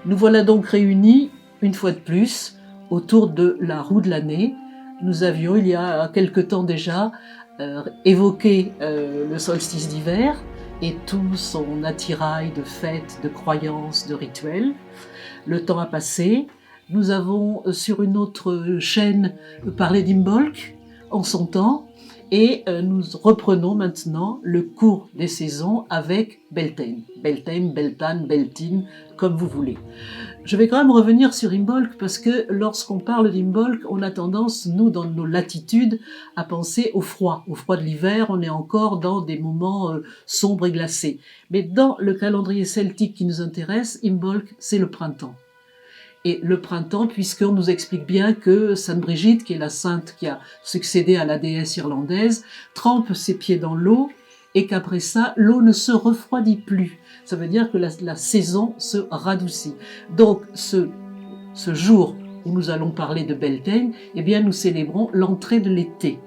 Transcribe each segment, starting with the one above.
Nous voilà donc réunis, une fois de plus, autour de la roue de l'année. Nous avions, il y a quelque temps déjà, évoqué le solstice d'hiver et tout son attirail de fêtes, de croyances, de rituels. Le temps a passé. Nous avons, sur une autre chaîne, parlé d'Imbolc en son temps. Et nous reprenons maintenant le cours des saisons avec Beltane. Beltane, Beltane, Beltine, comme vous voulez. Je vais quand même revenir sur Imbolc parce que lorsqu'on parle d'Imbolc, on a tendance, nous, dans nos latitudes, à penser au froid. Au froid de l'hiver, on est encore dans des moments sombres et glacés. Mais dans le calendrier celtique qui nous intéresse, Imbolc, c'est le printemps. Et le printemps, puisqu'on nous explique bien que Sainte Brigitte, qui est la sainte qui a succédé à la déesse irlandaise, trempe ses pieds dans l'eau et qu'après ça, l'eau ne se refroidit plus. Ça veut dire que la saison se radoucit. Donc, ce jour où nous allons parler de Beltane, eh bien, nous célébrons l'entrée de l'été.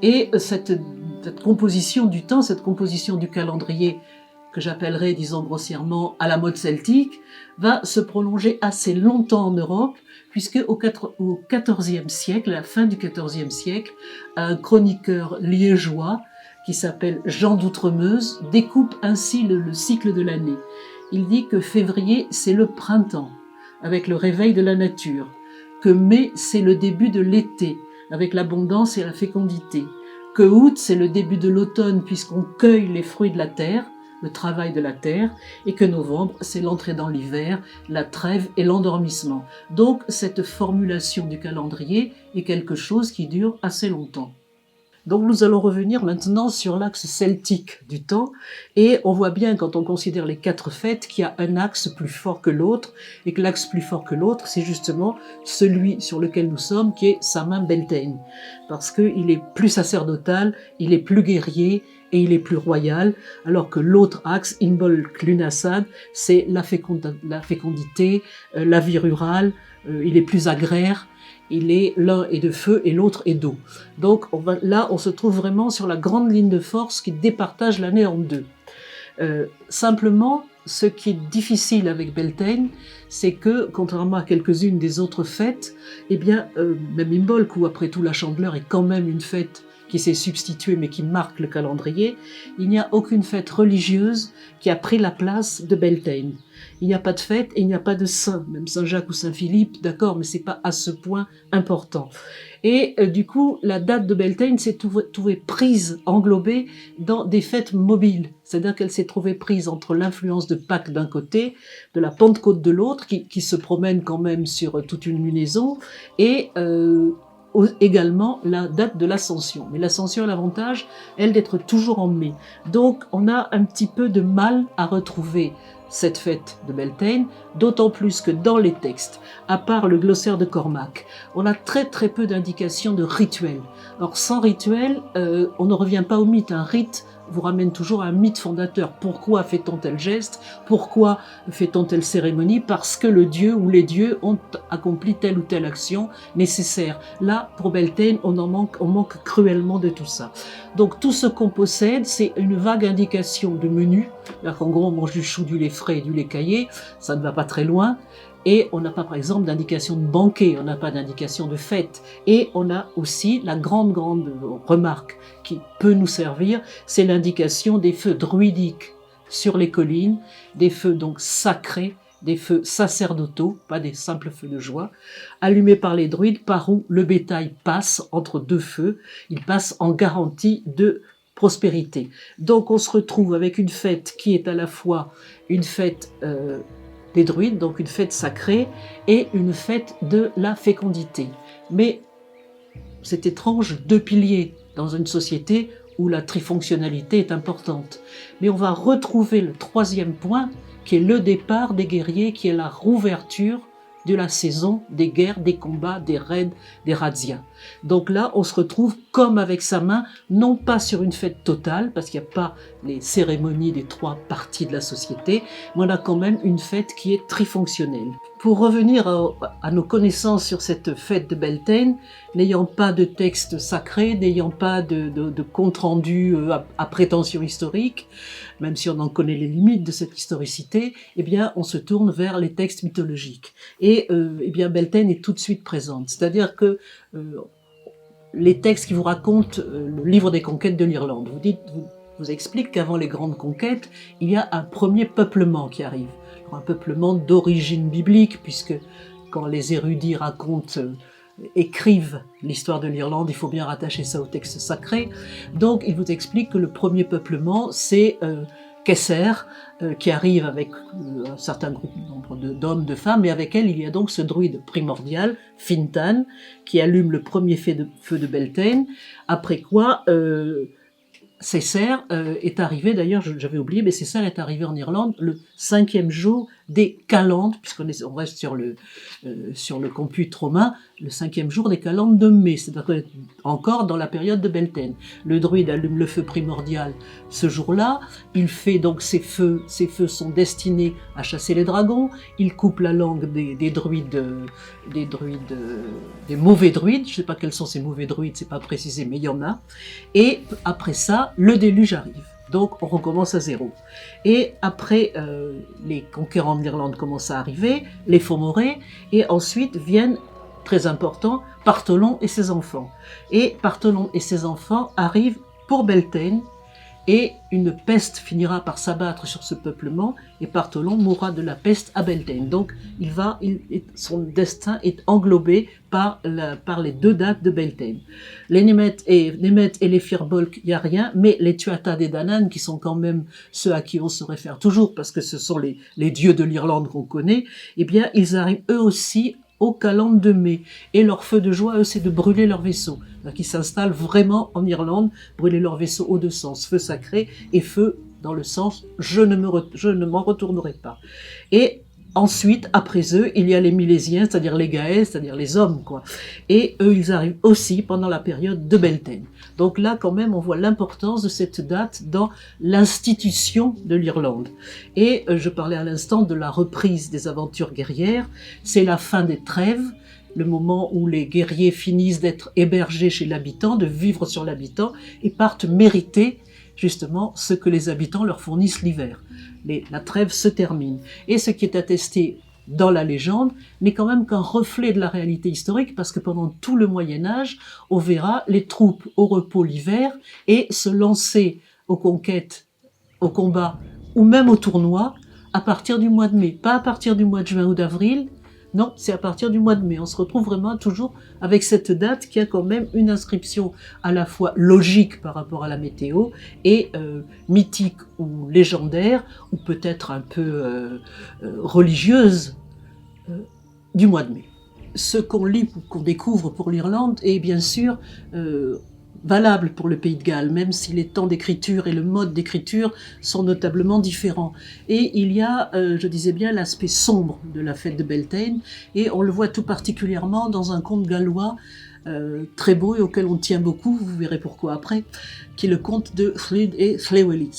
Et cette composition du temps, cette composition du calendrier, que j'appellerai, disons grossièrement, à la mode celtique, va se prolonger assez longtemps en Europe, puisque au XIVe siècle, à la fin du XIVe siècle, un chroniqueur liégeois qui s'appelle Jean d'Outremeuse découpe ainsi le cycle de l'année. Il dit que février, c'est le printemps, avec le réveil de la nature, que mai, c'est le début de l'été, avec l'abondance et la fécondité, que août, c'est le début de l'automne, puisqu'on cueille les fruits de la terre, le travail de la terre, et que novembre, c'est l'entrée dans l'hiver, la trêve et l'endormissement. Donc, cette formulation du calendrier est quelque chose qui dure assez longtemps. Donc nous allons revenir maintenant sur l'axe celtique du temps, et on voit bien quand on considère les 4 fêtes qu'il y a un axe plus fort que l'autre, et que l'axe plus fort que l'autre, c'est justement celui sur lequel nous sommes, qui est Samhain Beltane, parce qu'il est plus sacerdotal, il est plus guerrier, et il est plus royal, alors que l'autre axe, Imbolc Lughnasadh, c'est la fécondité, la vie rurale, il est plus agraire, l'un est de feu et l'autre est d'eau. Donc là, on se trouve vraiment sur la grande ligne de force qui départage l'année en deux. Simplement, ce qui est difficile avec Beltane, c'est que, contrairement à quelques-unes des autres fêtes, eh bien, même Imbolc, où après tout la Chandeleur est quand même une fête qui s'est substituée mais qui marque le calendrier, il n'y a aucune fête religieuse qui a pris la place de Beltane. Il n'y a pas de fête et il n'y a pas de saint, même Saint-Jacques ou Saint-Philippe, d'accord, mais c'est pas à ce point important. Et du coup, la date de Beltane s'est trouvée prise, englobée dans des fêtes mobiles. C'est-à-dire qu'elle s'est trouvée prise entre l'influence de Pâques d'un côté, de la Pentecôte de l'autre, qui se promène quand même sur toute une lunaison, et également la date de l'Ascension. Mais l'Ascension a l'avantage, elle, d'être toujours en mai. Donc, on a un petit peu de mal à retrouver cette fête de Beltane, d'autant plus que dans les textes, à part le glossaire de Cormac, on a très très peu d'indications de rituel. Alors sans rituel, on ne revient pas au mythe. Un rite vous ramène toujours à un mythe fondateur. Pourquoi fait-on tel geste? Pourquoi fait-on telle cérémonie? Parce que le dieu ou les dieux ont accompli telle ou telle action nécessaire. Là, pour Beltane, on manque cruellement de tout ça. Donc tout ce qu'on possède, c'est une vague indication de menu. C'est-à-dire qu'en gros, on mange du chou, du lait frais et du lait caillé. Ça ne va pas très loin. Et on n'a pas, par exemple, d'indication de banquet, on n'a pas d'indication de fête. Et on a aussi la grande remarque qui peut nous servir, c'est l'indication des feux druidiques sur les collines, des feux donc sacrés, des feux sacerdotaux, pas des simples feux de joie, allumés par les druides, par où le bétail passe entre deux feux, il passe en garantie de prospérité. Donc on se retrouve avec une fête qui est à la fois une fête des druides, donc une fête sacrée, et une fête de la fécondité. Mais c'est étrange, 2 piliers dans une société où la trifonctionnalité est importante. Mais on va retrouver le 3e point, qui est le départ des guerriers, qui est la rouverture de la saison des guerres, des combats, des raids, des razzias. Donc là, on se retrouve comme avec Samhain, non pas sur une fête totale, parce qu'il n'y a pas les cérémonies des 3 parties de la société, mais on a quand même une fête qui est trifonctionnelle. Pour revenir à nos connaissances sur cette fête de Beltane, n'ayant pas de texte sacré, n'ayant pas de compte-rendu à prétention historique, même si on en connaît les limites de cette historicité, eh bien, on se tourne vers les textes mythologiques. Et eh bien, Beltane est tout de suite présente. C'est-à-dire que les textes qui vous racontent le livre des conquêtes de l'Irlande, vous explique qu'avant les grandes conquêtes, il y a un premier peuplement qui arrive. Un peuplement d'origine biblique, puisque quand les érudits racontent, écrivent l'histoire de l'Irlande, il faut bien rattacher ça au texte sacré. Donc il vous explique que le premier peuplement, c'est Kesser, qui arrive avec un certain nombre d'hommes, de femmes, et avec elle, il y a donc ce druide primordial, Fintan, qui allume le premier feu de Beltane, après quoi Cessair est arrivé, d'ailleurs, j'avais oublié, mais Cessair est arrivé en Irlande le 5e jour des calendes, puisqu'on reste sur le compute romain, le 5e jour des calendes de mai, c'est-à-dire encore dans la période de Beltane. Le druide allume le feu primordial ce jour-là, il fait donc ces feux sont destinés à chasser les dragons, il coupe la langue des mauvais druides, je ne sais pas quels sont ces mauvais druides, c'est pas précisé, mais il y en a, et après ça, le déluge arrive. Donc on recommence à zéro. Et après, les conquérants de l'Irlande commencent à arriver, les Fomorés, et ensuite viennent, très important, Partholon et ses enfants. Et Partholon et ses enfants arrivent pour Beltane, et une peste finira par s'abattre sur ce peuplement, et Partholon mourra de la peste à Beltane. Donc son destin est englobé par les 2 dates de Beltane. Les Nemeth et les Firbolg, il n'y a rien, mais les Tuatha Dé Danann, qui sont quand même ceux à qui on se réfère toujours, parce que ce sont les dieux de l'Irlande qu'on connaît, eh bien ils arrivent eux aussi aux calendes de mai. Et leur feu de joie, eux, c'est de brûler leur vaisseau. Ils s'installent vraiment en Irlande, brûler leur vaisseau aux 2 sens, feu sacré et feu dans le sens je ne m'en retournerai pas. Et ensuite, après eux, il y a les Milésiens, c'est-à-dire les Gaëls, c'est-à-dire les hommes, quoi. Et eux, ils arrivent aussi pendant la période de Beltane. Donc là, quand même, on voit l'importance de cette date dans l'institution de l'Irlande. Et je parlais à l'instant de la reprise des aventures guerrières. C'est la fin des trêves, le moment où les guerriers finissent d'être hébergés chez l'habitant, de vivre sur l'habitant, et partent mériter justement ce que les habitants leur fournissent l'hiver. La trêve se termine. Et ce qui est attesté dans la légende n'est quand même qu'un reflet de la réalité historique, parce que pendant tout le Moyen-Âge, on verra les troupes au repos l'hiver et se lancer aux conquêtes, au combat ou même au tournoi à partir du mois de mai. Pas à partir du mois de juin ou d'avril, non, c'est à partir du mois de mai. On se retrouve vraiment toujours avec cette date qui a quand même une inscription à la fois logique par rapport à la météo et mythique ou légendaire, ou peut-être un peu religieuse du mois de mai. Ce qu'on lit ou qu'on découvre pour l'Irlande est bien sûr valable pour le Pays de Galles, même si les temps d'écriture et le mode d'écriture sont notablement différents. Et il y a, je disais bien, l'aspect sombre de la fête de Beltane, et on le voit tout particulièrement dans un conte gallois très beau et auquel on tient beaucoup, vous verrez pourquoi après, qui est le conte de Llud et Llywelyn,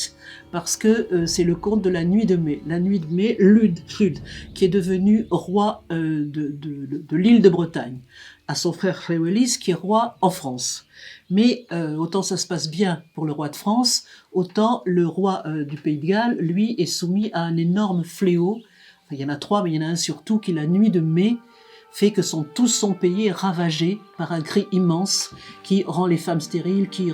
parce que c'est le conte de la nuit de mai. La nuit de mai, Llud, qui est devenu roi de l'île de Bretagne, à son frère Llywelyn, qui est roi en France. Mais autant ça se passe bien pour le roi de France, autant le roi du Pays de Galles, lui, est soumis à un énorme fléau. Enfin, il y en a 3, mais il y en a un surtout, qui la nuit de mai fait que tous son pays est ravagé par un cri immense qui rend les femmes stériles, qui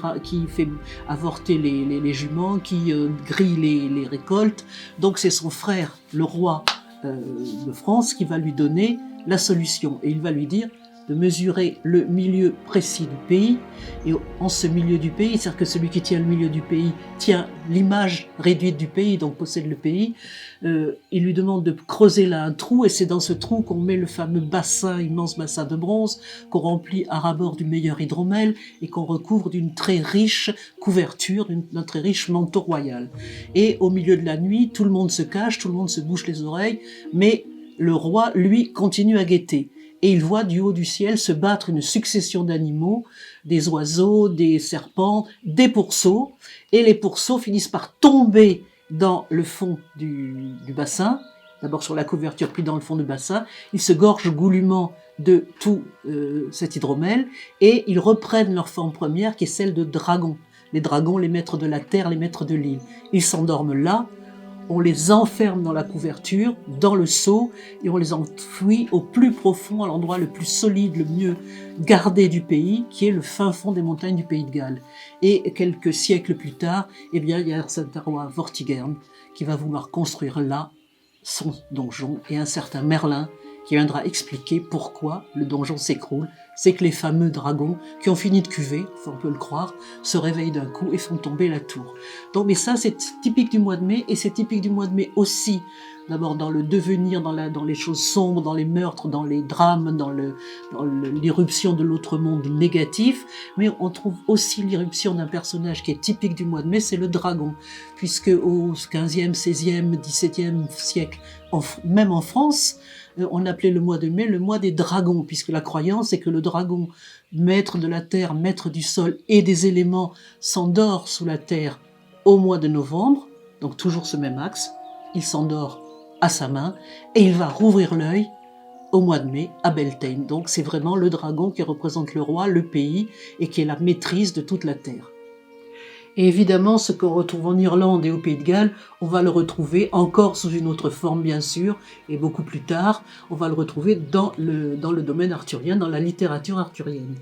fait avorter les juments, qui grille les récoltes. Donc c'est son frère, le roi de France, qui va lui donner la solution. Et il va lui dire de mesurer le milieu précis du pays, et en ce milieu du pays, c'est-à-dire que celui qui tient le milieu du pays tient l'image réduite du pays, donc possède le pays, il lui demande de creuser là un trou, et c'est dans ce trou qu'on met le fameux bassin, immense bassin de bronze, qu'on remplit à ras-bord du meilleur hydromel, et qu'on recouvre d'une très riche couverture, d'un très riche manteau royal. Et au milieu de la nuit, tout le monde se cache, tout le monde se bouche les oreilles, mais le roi, lui, continue à guetter. Et il voit du haut du ciel se battre une succession d'animaux, des oiseaux, des serpents, des pourceaux, et les pourceaux finissent par tomber dans le fond du bassin, d'abord sur la couverture puis dans le fond du bassin, ils se gorgent goulûment de tout cet hydromel et ils reprennent leur forme première qui est celle de dragons. Les dragons, les maîtres de la terre, les maîtres de l'île. Ils s'endorment là, on les enferme dans la couverture, dans le seau, et on les enfouit au plus profond, à l'endroit le plus solide, le mieux gardé du pays, qui est le fin fond des montagnes du Pays de Galles. Et quelques siècles plus tard, eh bien, il y a un certain roi Vortigern qui va vouloir construire là son donjon, et un certain Merlin qui viendra expliquer pourquoi le donjon s'écroule. C'est que les fameux dragons, qui ont fini de cuver, on peut le croire, se réveillent d'un coup et font tomber la tour. Donc, mais ça, c'est typique du mois de mai, et c'est typique du mois de mai aussi, d'abord dans le devenir, dans les choses sombres, dans les meurtres, dans les drames, dans l'irruption de l'autre monde négatif, mais on trouve aussi l'irruption d'un personnage qui est typique du mois de mai, c'est le dragon, puisque au 15e, 16e, 17e siècle, même en France, on appelait le mois de mai le mois des dragons, puisque la croyance est que le dragon, maître de la terre, maître du sol et des éléments, s'endort sous la terre au mois de novembre, donc toujours ce même axe, il s'endort à sa main, et il va rouvrir l'œil au mois de mai à Beltane. Donc c'est vraiment le dragon qui représente le roi, le pays, et qui est la maîtrise de toute la terre. Et évidemment, ce qu'on retrouve en Irlande et au Pays de Galles, on va le retrouver encore sous une autre forme, bien sûr, et beaucoup plus tard, on va le retrouver dans le domaine arthurien, dans la littérature arthurienne.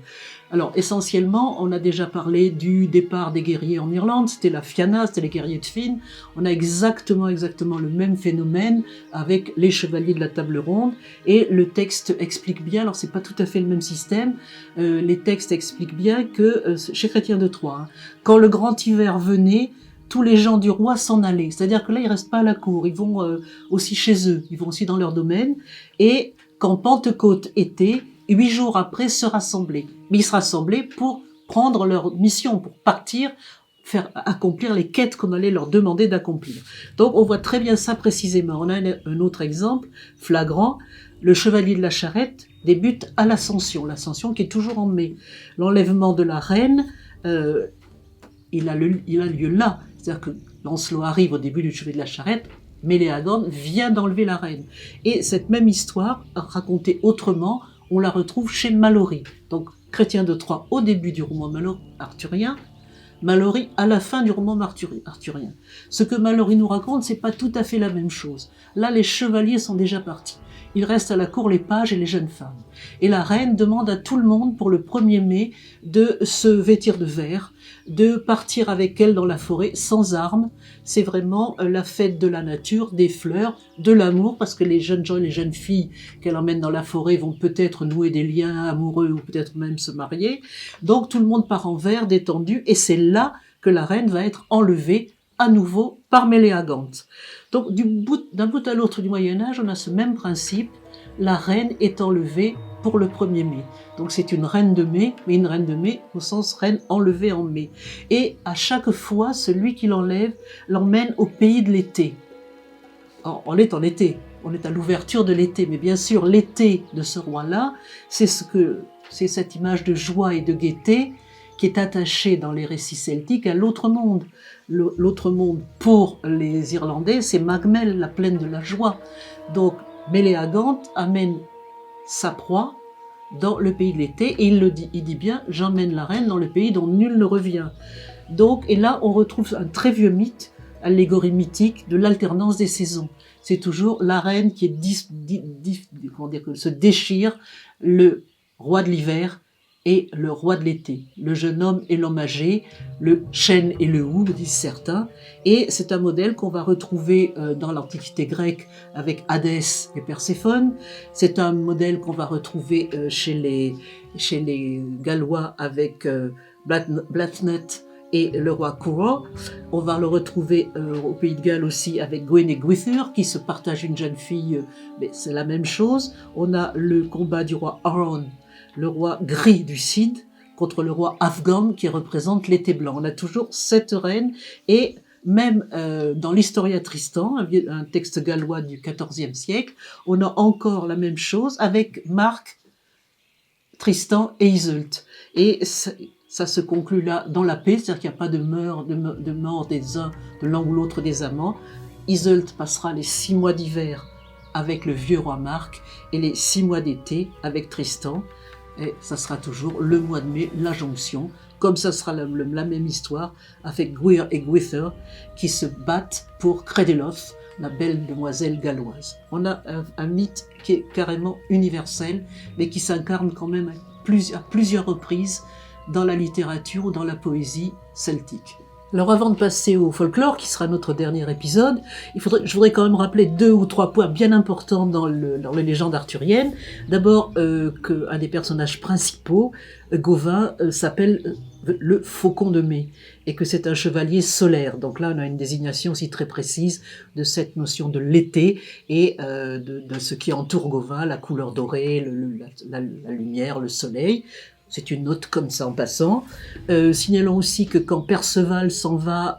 Alors, essentiellement, on a déjà parlé du départ des guerriers en Irlande, c'était la Fianna, c'était les guerriers de Finn. On a exactement le même phénomène avec les chevaliers de la table ronde, et le texte explique bien, alors c'est pas tout à fait le même système, les textes expliquent bien que, chez Chrétien de Troyes, hein, quand le grand hiver venait, tous les gens du roi s'en allaient. C'est-à-dire que là, ils restent pas à la cour, ils vont aussi chez eux, ils vont aussi dans leur domaine, et quand Pentecôte était, 8 jours après, se rassembler. Mais ils se rassemblaient pour prendre leur mission, pour partir, faire accomplir les quêtes qu'on allait leur demander d'accomplir. Donc on voit très bien ça précisément. On a un autre exemple flagrant. Le chevalier de la charrette débute à l'Ascension qui est toujours en mai. L'enlèvement de la reine, il a lieu là. C'est-à-dire que Lancelot arrive au début du chevalier de la charrette, Méléagande vient d'enlever la reine. Et cette même histoire, racontée autrement, on la retrouve chez Malory. Donc, Chrétien de Troyes au début du roman arthurien, Malory à la fin du roman arthurien. Ce que Malory nous raconte, c'est pas tout à fait la même chose. Là, les chevaliers sont déjà partis. Il reste à la cour les pages et les jeunes femmes. Et la reine demande à tout le monde pour le 1er mai de se vêtir de vert, de partir avec elle dans la forêt sans armes. C'est vraiment la fête de la nature, des fleurs, de l'amour, parce que les jeunes gens et les jeunes filles qu'elle emmène dans la forêt vont peut-être nouer des liens amoureux ou peut-être même se marier. Donc tout le monde part en vert, détendu, et c'est là que la reine va être enlevée à nouveau par Méléagante. Donc d'un bout à l'autre du Moyen-Âge, on a ce même principe, la reine est enlevée pour le 1er mai. Donc c'est une reine de mai, mais une reine de mai au sens reine enlevée en mai. Et à chaque fois, celui qui l'enlève l'emmène au pays de l'été. Alors, on est en été, on est à l'ouverture de l'été, mais bien sûr l'été de ce roi-là, c'est cette image de joie et de gaieté qui est attachée dans les récits celtiques à l'autre monde. L'autre monde pour les Irlandais, c'est Magmel, la plaine de la joie. Donc Méléagante amène sa proie dans le pays de l'été, et il dit bien, j'emmène la reine dans le pays dont nul ne revient. Donc, et là, on retrouve un très vieux mythe, allégorie mythique de l'alternance des saisons. C'est toujours la reine qui se déchire, le roi de l'hiver et le roi de l'été, le jeune homme et l'homme âgé, le chêne et le hou, disent certains, et c'est un modèle qu'on va retrouver dans l'Antiquité grecque avec Hadès et Perséphone, c'est un modèle qu'on va retrouver chez les Gallois avec Blathnat et le roi Courant. On va le retrouver au Pays de Galles aussi avec Gwyn et Gwythyr qui se partagent une jeune fille, mais c'est la même chose. On a le combat du roi Aron, le roi gris du Cid, contre le roi afghan qui représente l'été blanc. On a toujours cette reine, et même dans l'Historia Tristan, un texte gallois du XIVe siècle, on a encore la même chose avec Marc, Tristan et Iseult. Et ça se conclut là dans la paix, c'est-à-dire qu'il n'y a pas de mort des uns, de l'un ou l'autre des amants. Iseult passera les 6 mois d'hiver avec le vieux roi Marc et les 6 mois d'été avec Tristan. Et ça sera toujours le mois de mai, la jonction, comme ça sera la même histoire avec Gwir et Gwythyr qui se battent pour Credeloth, la belle demoiselle galloise. On a un mythe qui est carrément universel, mais qui s'incarne quand même à plusieurs reprises dans la littérature ou dans la poésie celtique. Alors avant de passer au folklore, qui sera notre dernier épisode, je voudrais quand même rappeler 2 ou 3 points bien importants dans les légendes arthuriennes. D'abord, qu'un des personnages principaux, Gauvin, s'appelle le Faucon de mai, et que c'est un chevalier solaire. Donc là, on a une désignation aussi très précise de cette notion de l'été et de ce qui entoure Gauvin, la couleur dorée, la lumière, le soleil. C'est une note comme ça en passant. Signalons aussi que quand Perceval s'en va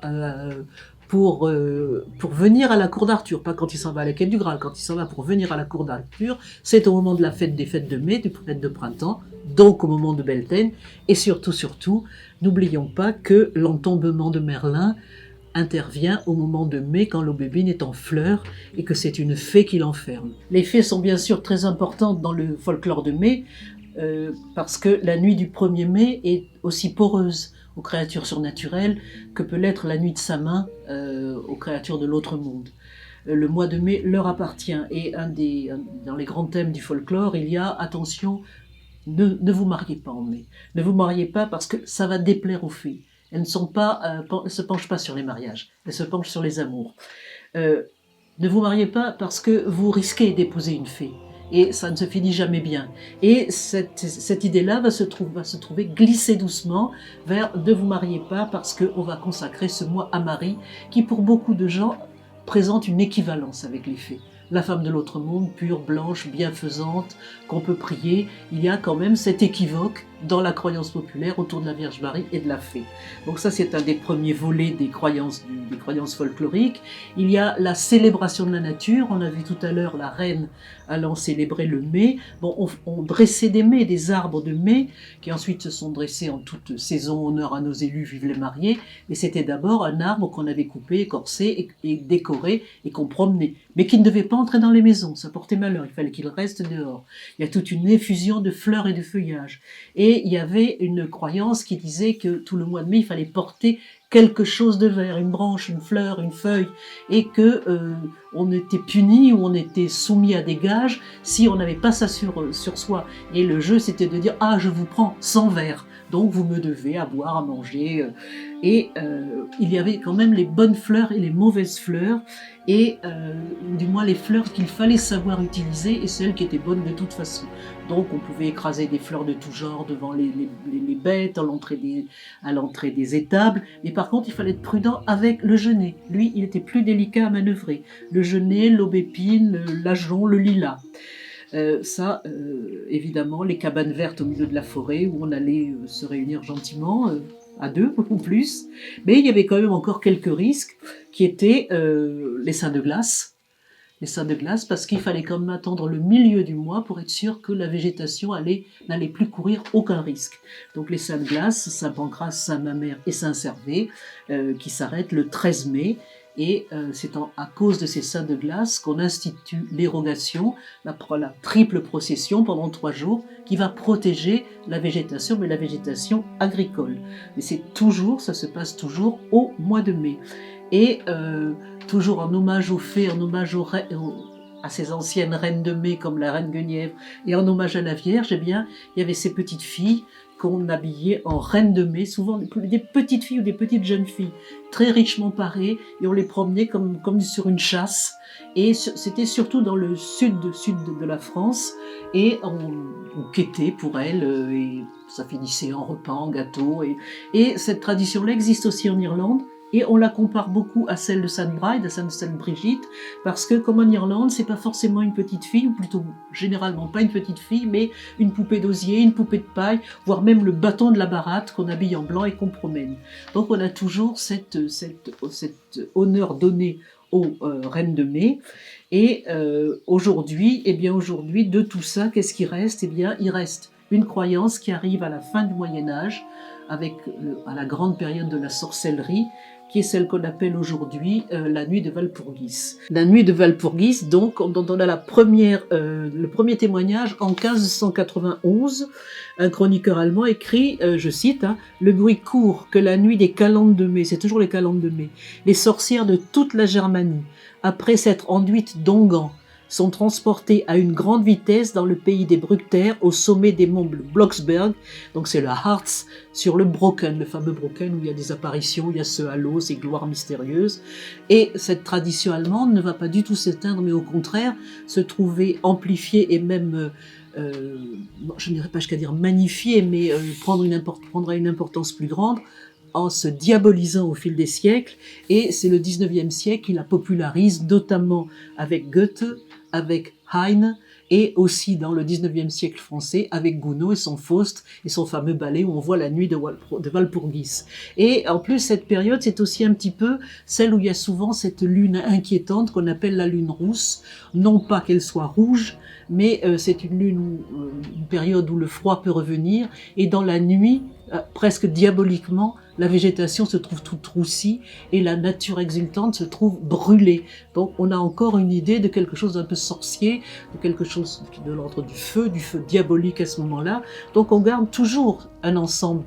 pour venir à la cour d'Arthur, pas quand il s'en va à la quête du Graal, quand il s'en va pour venir à la cour d'Arthur, c'est au moment de la fête des fêtes de mai, des fêtes de printemps, donc au moment de Beltane, et surtout, n'oublions pas que l'entombement de Merlin intervient au moment de mai quand l'aubépine est en fleurs et que c'est une fée qui l'enferme. Les fées sont bien sûr très importantes dans le folklore de mai, parce que la nuit du 1er mai est aussi poreuse aux créatures surnaturelles que peut l'être la nuit de sa main aux créatures de l'autre monde. Le mois de mai leur appartient, et dans les grands thèmes du folklore, il y a attention, ne vous mariez pas en mai. Ne vous mariez pas parce que ça va déplaire aux fées. Elles ne se penchent pas sur les mariages, elles se penchent sur les amours. Ne vous mariez pas parce que vous risquez d'épouser une fée. Et ça ne se finit jamais bien. Et cette idée-là va se trouver glissée doucement vers ne vous mariez pas parce qu'on va consacrer ce mois à Marie, qui pour beaucoup de gens présente une équivalence avec les fées. La femme de l'autre monde, pure, blanche, bienfaisante, qu'on peut prier, il y a quand même cet équivoque dans la croyance populaire autour de la Vierge Marie et de la fée. Donc ça, c'est un des premiers volets des croyances folkloriques. Il y a la célébration de la nature. On a vu tout à l'heure la reine allant célébrer le mai. Bon, on dressait des mets, des arbres de mai, qui ensuite se sont dressés en toute saison, honneur à nos élus, vive les mariés. Mais c'était d'abord un arbre qu'on avait coupé, écorcé et décoré et qu'on promenait, mais qui ne devait pas entrer dans les maisons. Ça portait malheur, il fallait qu'il reste dehors. Il y a toute une effusion de fleurs et de feuillages. Et il y avait une croyance qui disait que tout le mois de mai, il fallait porter quelque chose de vert, une branche, une fleur, une feuille, et que on était puni ou on était soumis à des gages si on n'avait pas ça sur soi. Et le jeu, c'était de dire « Ah, je vous prends 100 verres, donc vous me devez à boire, à manger. » Et il y avait quand même les bonnes fleurs et les mauvaises fleurs, et du moins les fleurs qu'il fallait savoir utiliser et celles qui étaient bonnes de toute façon. Donc on pouvait écraser des fleurs de tout genre devant les bêtes, à l'entrée des étables, mais par contre il fallait être prudent avec le genêt. Lui, il était plus délicat à manœuvrer. Le genêt, l'aubépine, l'ajonc, le lilas. Évidemment, les cabanes vertes au milieu de la forêt où on allait se réunir gentiment, à 2 ou plus, mais il y avait quand même encore quelques risques qui étaient les seins de glace. Les seins de glace, parce qu'il fallait quand même attendre le milieu du mois pour être sûr que la végétation n'allait plus courir aucun risque. Donc les seins de glace, Saint-Pancras, Saint-Mamère et Saint-Servais, qui s'arrêtent le 13 mai, et c'est à cause de ces seins de glace qu'on institue l'érogation, la triple procession pendant 3 jours, qui va protéger la végétation, mais la végétation agricole. Mais ça se passe toujours au mois de mai. Et toujours en hommage aux fées, en hommage à ces anciennes reines de mai comme la reine Guenièvre, et en hommage à la Vierge, eh bien, il y avait ces petites filles qu'on habillait en reines de mai, souvent des petites filles ou des petites jeunes filles, très richement parées, et on les promenait comme sur une chasse. Et c'était surtout dans le sud de la France, et on quêtait pour elles, et ça finissait en repas, en gâteau. Et cette tradition-là existe aussi en Irlande, et on la compare beaucoup à celle de Sainte Bride, à celle de Sainte Brigitte, parce que comme en Irlande, c'est pas forcément une petite fille, ou plutôt généralement pas une petite fille, mais une poupée d'osier, une poupée de paille, voire même le bâton de la baratte qu'on habille en blanc et qu'on promène. Donc on a toujours cet honneur donné aux reines de mai. Et aujourd'hui, de tout ça, qu'est-ce qui reste ? Eh bien, il reste une croyance qui arrive à la fin du Moyen-Âge, à la grande période de la sorcellerie, qui est celle qu'on appelle aujourd'hui la nuit de Walpurgis. La nuit de Walpurgis, donc, dont on a le premier témoignage en 1591. Un chroniqueur allemand écrit, je cite, le bruit court que la nuit des calendes de mai, c'est toujours les calendes de mai, les sorcières de toute la Germanie, après s'être enduites d'onguents, sont transportés à une grande vitesse dans le pays des Bructères, au sommet des monts Blocksberg, donc c'est le Harz, sur le Brocken, le fameux Brocken où il y a des apparitions, il y a ce halo, ces gloires mystérieuses. Et cette tradition allemande ne va pas du tout s'éteindre, mais au contraire, se trouver amplifiée et même, je n'irai pas jusqu'à dire magnifiée, mais prendra une importance plus grande, en se diabolisant au fil des siècles, et c'est le 19e siècle qui la popularise, notamment avec Goethe, avec Heine, et aussi dans le 19e siècle français avec Gounod et son Faust et son fameux ballet où on voit la nuit de Walpurgis. Et en plus, cette période, c'est aussi un petit peu celle où il y a souvent cette lune inquiétante qu'on appelle la lune rousse. Non pas qu'elle soit rouge, mais c'est une période où le froid peut revenir, et dans la nuit, presque diaboliquement, la végétation se trouve toute roussie et la nature exultante se trouve brûlée. Donc on a encore une idée de quelque chose d'un peu sorcier, de quelque chose de l'ordre du feu diabolique à ce moment-là. Donc on garde toujours un ensemble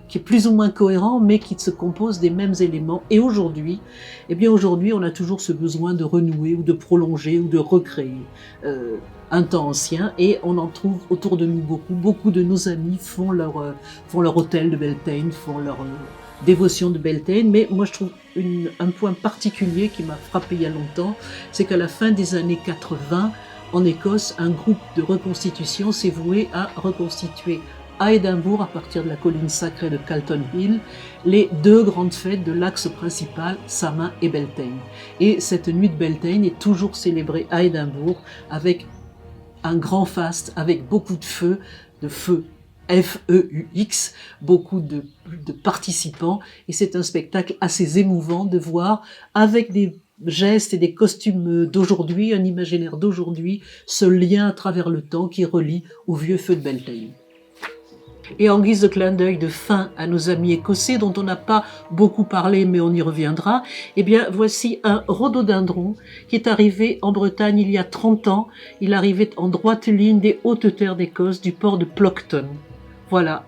qui est plus ou moins cohérent, mais qui se compose des mêmes éléments. Et aujourd'hui, aujourd'hui, on a toujours ce besoin de renouer, ou de prolonger, ou de recréer un temps ancien, et on en trouve autour de nous beaucoup. Beaucoup de nos amis font leur hôtel de Beltane, font leur dévotion de Beltane, mais moi je trouve un point particulier qui m'a frappé il y a longtemps, c'est qu'à la fin des années 80, en Écosse, un groupe de reconstitution s'est voué à reconstituer à Édimbourg, à partir de la colline sacrée de Calton Hill, les deux grandes fêtes de l'axe principal, Samhain et Beltane. Et cette nuit de Beltane est toujours célébrée à Édimbourg avec un grand faste, avec beaucoup de feu F-E-U-X, beaucoup de participants, et c'est un spectacle assez émouvant de voir, avec des gestes et des costumes d'aujourd'hui, un imaginaire d'aujourd'hui, ce lien à travers le temps qui relie au vieux feu de Beltane. Et en guise de clin d'œil de fin à nos amis écossais, dont on n'a pas beaucoup parlé, mais on y reviendra, voici un rhododendron qui est arrivé en Bretagne il y a 30 ans. Il arrivait en droite ligne des hautes terres d'Écosse, du port de Ploughton. Voilà,